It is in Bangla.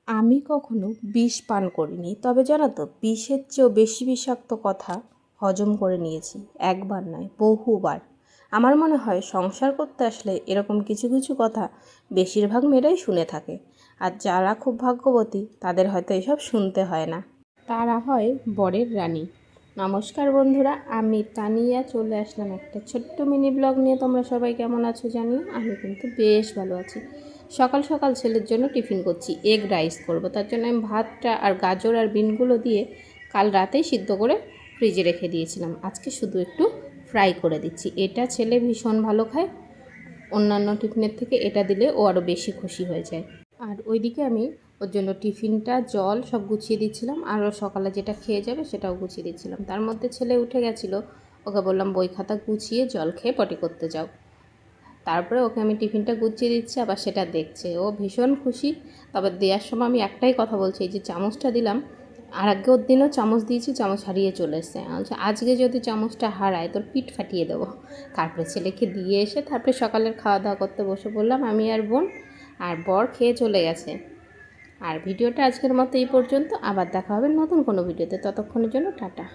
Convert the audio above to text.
আমি কখনো বিষ পান করিনি, তবে জানো তো বিষের চেয়েও বেশি বিষাক্ত কথা হজম করে নিয়েছি। একবার নয়, বহুবার। আমার মনে হয় সংসার করতে আসলে এরকম কিছু কিছু কথা বেশিরভাগ মেয়েরাই শুনে থাকে, আর যারা খুব ভাগ্যবতী তাদের হয়তো এসব শুনতে হয় না, তারা হয় বরের রানী। নমস্কার বন্ধুরা, আমি তানিয়া চলে আসলাম একটা ছোট্ট মিনি ব্লগ নিয়ে। তোমরা সবাই কেমন আছো জানিও। আমি কিন্তু বেশ ভালো আছি। সকাল সকাল ছেলের জন্য টিফিন করছি, এগ রাইস করব। তার জন্য আমি ভাতটা আর গাজর আর বিনগুলো দিয়ে কাল রাতেই সিদ্ধ করে ফ্রিজে রেখে দিয়েছিলাম। আজকে শুধু একটু ফ্রাই করে দিচ্ছি। এটা ছেলে ভীষণ ভালো খায়, অন্যান্য টিফিনের থেকে এটা দিলে ও আরও বেশি খুশি হয়ে যায়। আর ওইদিকে আমি ওর জন্য টিফিনটা, জল সব গুছিয়ে দিচ্ছিলাম, আর ও সকালে যেটা খেয়ে যাবে সেটাও গুছিয়ে দিচ্ছিলাম। তার মধ্যে ছেলে উঠে গেছিলো, ওকে বললাম বই খাতা গুছিয়ে জল খেয়ে পটি করতে যাও। তারপরে ওকে আমি টিফিনটা গুছিয়ে দিচ্ছি, আবার সেটা দেখছে, ও ভীষণ খুশি। তবে দেওয়ার সময় আমি একটাই কথা বলছি, এই যে চামচটা দিলাম, আর আগের দিনও চামচ দিয়েছি, চামচ হারিয়ে চলে এসছে। আজকে যদি চামচটা হারায় তোর পিঠ ফাটিয়ে দেবো। তারপরে ছেলেকে দিয়ে এসে তারপরে সকালের খাওয়া দাওয়া করতে বসে পড়লাম আমি আর বোন। আর বর খেয়ে চলে গেছে। আর ভিডিওটা আজকের মতো এই পর্যন্ত, আবার দেখা হবে নতুন কোনো ভিডিওতে। ততক্ষণের জন্য টাটা।